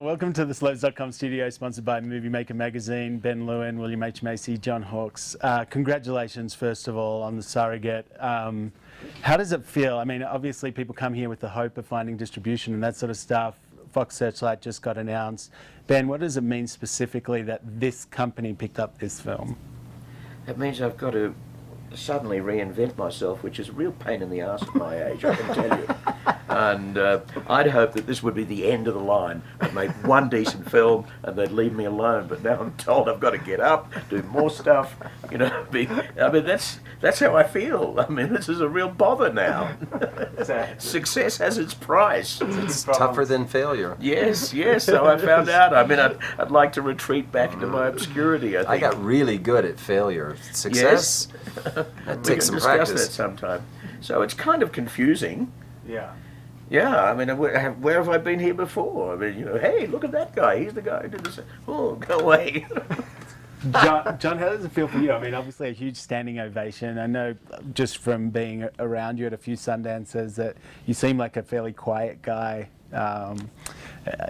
Welcome to the Slopes.com studio, sponsored by Movie Maker Magazine. Ben Lewin, William H. Macy, John Hawkes. Congratulations, first of all, on the Surrogate. How does it feel? I mean, obviously people come here with the hope of finding distribution and that sort of stuff. Fox Searchlight just got announced. Ben, what does it mean specifically that this company picked up this film? It means I've got to suddenly reinvent myself, which is a real pain in the arse at my age, I can tell you. And I'd hoped that this would be the end of the line. I'd make one decent film and they'd leave me alone. But now I'm told I've got to get up, do more stuff. You know, that's how I feel. I mean, this is a real bother now. Success has its price. It's tougher than failure. Yes, so I found out. I mean, I'd like to retreat back into my obscurity, I think. I got really good at failure. Success, that takes some discuss practice. that sometime. So it's kind of confusing. Yeah. Yeah, I mean, where have I been here before? I mean, you know, hey, look at that guy. He's the guy who did this. Oh, go away. John, how does it feel for you? I mean, obviously a huge standing ovation. I know just from being around you at a few Sundances that you seem like a fairly quiet guy,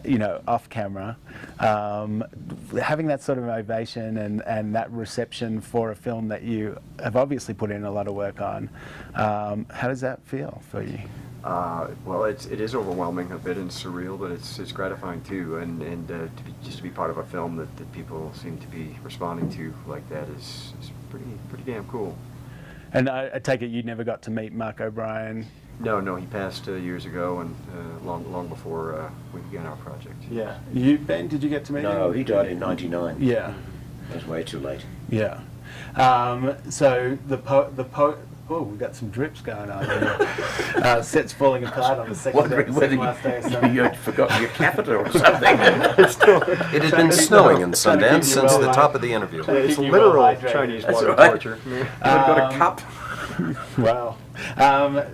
you know, off camera. Having that sort of ovation and that reception for a film that you have obviously put in a lot of work on, how does that feel for you? Well, it is overwhelming a bit and surreal, but it's gratifying too. And just to be part of a film that people seem to be responding to like that is pretty damn cool. And I take it you never got to meet Mark O'Brien. No, he passed years ago, and long before we began our project. Yeah. You, Ben, did you get to meet him? No, he died in '99. Yeah. That was way too late. Yeah. So the poet. Oh, we've got some drips going on here. Set's falling apart on the second last day of summer. You'd forgotten your catheter or something. It had been snowing in Sundance since the top of the interview. It's Keep you literal well hydrated. Chinese That's water right. torture. I've got a cup. Wow.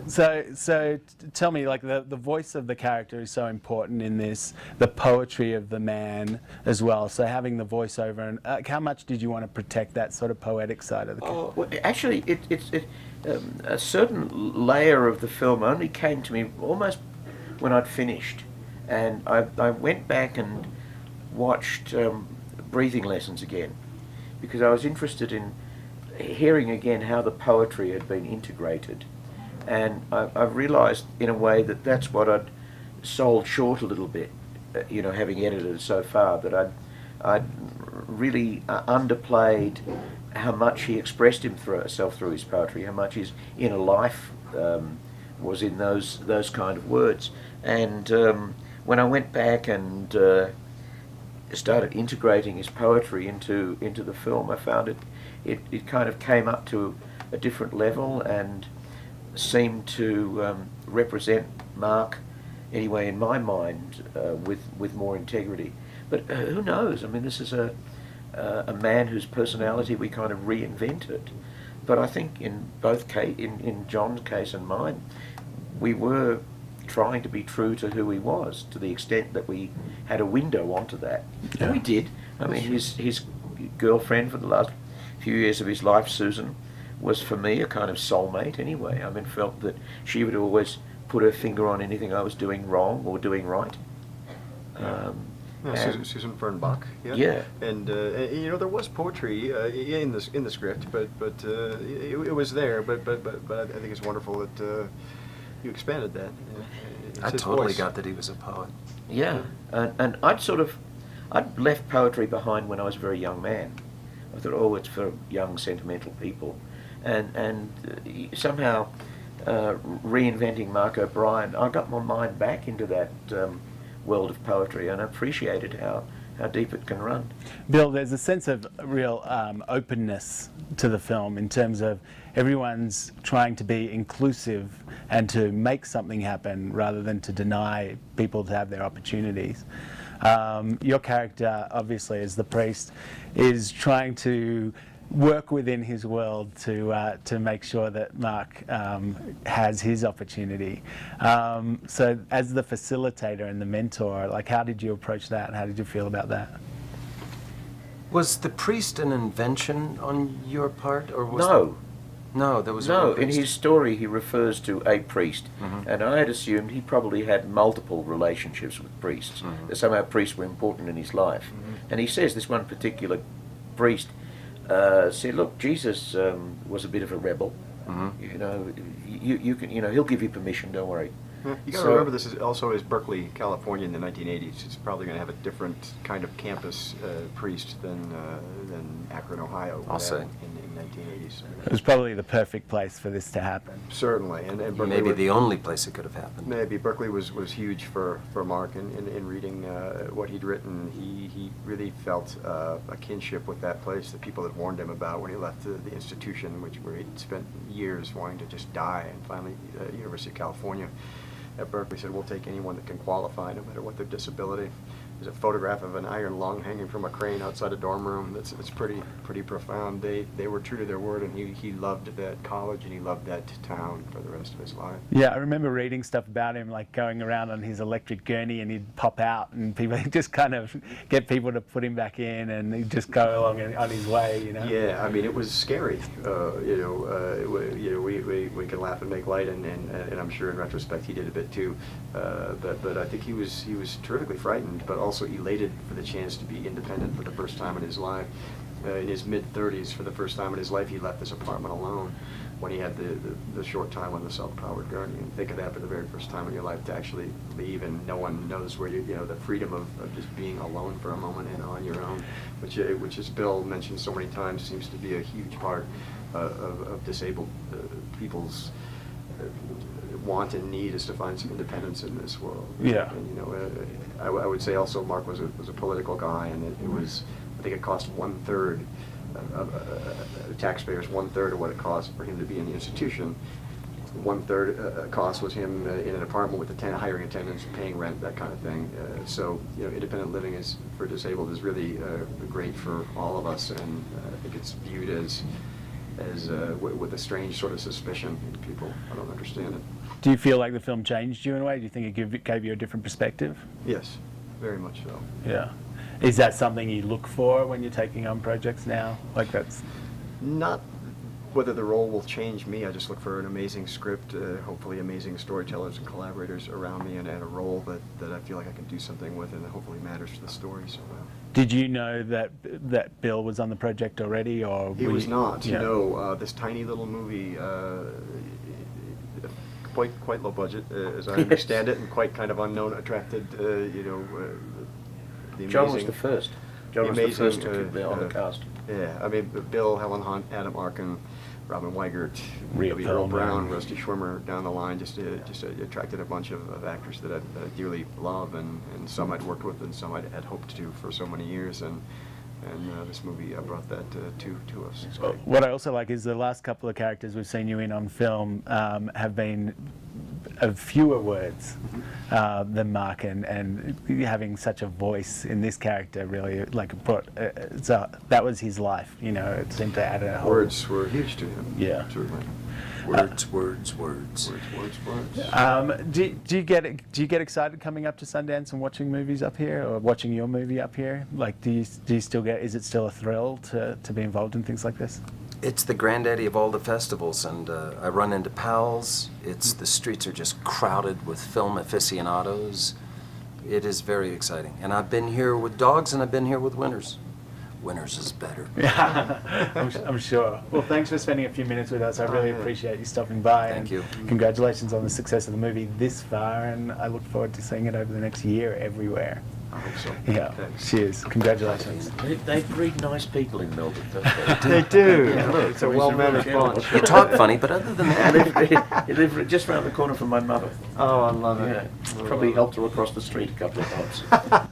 So tell me, like the voice of the character is so important in this, the poetry of the man as well. So having the voiceover, and how much did you want to protect that sort of poetic side of the character? Well, actually, a certain layer of the film only came to me almost when I'd finished. And I went back and watched breathing lessons again, because I was interested in hearing again how the poetry had been integrated. And I've realised in a way that that's what I'd sold short a little bit, you know, having edited so far, that I'd really underplayed how much he expressed himself through his poetry, how much his inner life was in those kind of words. And when I went back and started integrating his poetry into the film, I found it kind of came up to a different level and seemed to represent Mark, anyway in my mind, with more integrity. But who knows? I mean, this is a man whose personality we kind of reinvented. But I think in in John's case and mine, we were trying to be true to who he was, to the extent that we had a window onto that. Yeah. And we did. I mean, his girlfriend for the last few years of his life, Susan, was for me a kind of soulmate anyway. I mean, felt that she would always put her finger on anything I was doing wrong or doing right. Susan Fernbach. Yeah. And you know, there was poetry in the script, but it was there. But I think it's wonderful that you expanded that. I totally got that he was a poet. Yeah, and I'd left poetry behind when I was a very young man. I thought, oh, it's for young sentimental people, and somehow reinventing Mark O'Brien, I got my mind back into that world of poetry, and I appreciated how deep it can run. Bill, there's a sense of real openness to the film in terms of everyone's trying to be inclusive and to make something happen rather than to deny people to have their opportunities. Your character, obviously, as the priest, is trying to work within his world to make sure that Mark has his opportunity. So as the facilitator and the mentor, like, how did you approach that? How did you feel about that? Was the priest an invention on your part, or was No, No, there was a No, real in priest. his story he refers to a priest, Mhm. and I had assumed he probably had multiple relationships with priests. Mhm. That somehow priests were important in his life. And he says this one particular priest said, "Look, Jesus was a bit of a rebel. Mhm. You know, you can, you know, he'll give you permission. Don't worry." Yeah, you got to So- remember this is also is Berkeley, California in the 1980s. It's probably going to have a different kind of campus priest than Akron, Ohio would I'll have say. in 1980s. It was probably the perfect place for this to happen. Certainly, and Berkeley Maybe was- the only place it could have happened. Maybe Berkeley was huge for Mark in reading what he'd written. He really felt a kinship with that place that people had warned him about when he left the institution, where he'd spent years wanting to just die, and finally University of California at Berkeley said, "We'll take anyone that can qualify, no matter what their disability." There's a photograph of an iron lung hanging from a crane outside a dorm room. It's pretty profound. They were true to their word, and he loved that college and he loved that town for the rest of his life. Yeah, I remember reading stuff about him, like going around on his electric gurney, and he'd pop out, and people he'd just kind of get people to put him back in, and he'd just go along on his way, you know. Yeah, I mean, it was scary. We can laugh and make light, and I'm sure in retrospect he did a bit too. But I think he was terrifically frightened, but also elated for the chance to be independent for the first time in his life. In his mid-30s, for the first time in his life, he left this apartment alone when he had the short time on the self-powered gurney. And think of that for the very first time in your life, to actually leave and no one knows where the freedom of just being alone for a moment and on your own, which as Bill mentioned so many times, seems to be a huge part of disabled people's want and need, is to find some independence in this world. Yeah. And I would say also Mark was a political guy, and it was, I think it cost 1/3 of taxpayers, 1/3 of what it cost for him to be in the institution. 1/3 cost was him in an apartment with hiring attendants, paying rent, that kind of thing. So independent living is for disabled is really great for all of us, and I think it's viewed as with a strange sort of suspicion in people. I don't understand it. Do you feel like the film changed you in a way? Do you think it gave you a different perspective? Yes, very much so. Yeah. Is that something you look for when you're taking on projects now? Like that's... Not whether the role will change me. I just look for an amazing script, hopefully amazing storytellers and collaborators around me, and a role that I feel like I can do something with, and that hopefully matters to the story. So. Did you know that Bill was on the project already, or He were was you- not. Yeah. No, this tiny little movie, quite low budget, as I understand it, and quite kind of unknown, attracted, the John was amazing- the first. John the was the amazing, first to be on the cast. Yeah, I mean, Bill, Helen Hunt, Adam Arkin, Robin Weigert, Rhea W. Earl Perlman. Brown, Rusty Schwimmer, down the line, just attracted a bunch of actors that I dearly love, and some I'd worked with, and some I'd hoped to for so many years, and this movie brought that to us. It's great. What I also like is the last couple of characters we've seen you in on film have been of fewer words than Mark, and having such a voice in this character really brought. So that was his life, It seemed to add a whole. Words were huge to him. Yeah. Certainly. Words. Words. Do you get excited coming up to Sundance and watching movies up here, or watching your movie up here? Like, do you still get? Is it still a thrill to be involved in things like this? It's the granddaddy of all the festivals, and I run into pals. The streets are just crowded with film aficionados. It is very exciting. And I've been here with dogs, and I've been here with winners. Winners is better. Yeah, I'm sure. Well, thanks for spending a few minutes with us. I really appreciate you stopping by. Thank you. Congratulations on the success of the movie this far, and I look forward to seeing it over the next year everywhere. I hope so. Yeah. Thanks. Cheers. Congratulations. They breed nice people in Melbourne, don't they? They do. Yeah, look, It's a well-mannered gentleman. bunch. You talk funny, but other than that, He lived just round the corner from my mother. Oh, I love it. Yeah, probably helped her across the street a couple of times.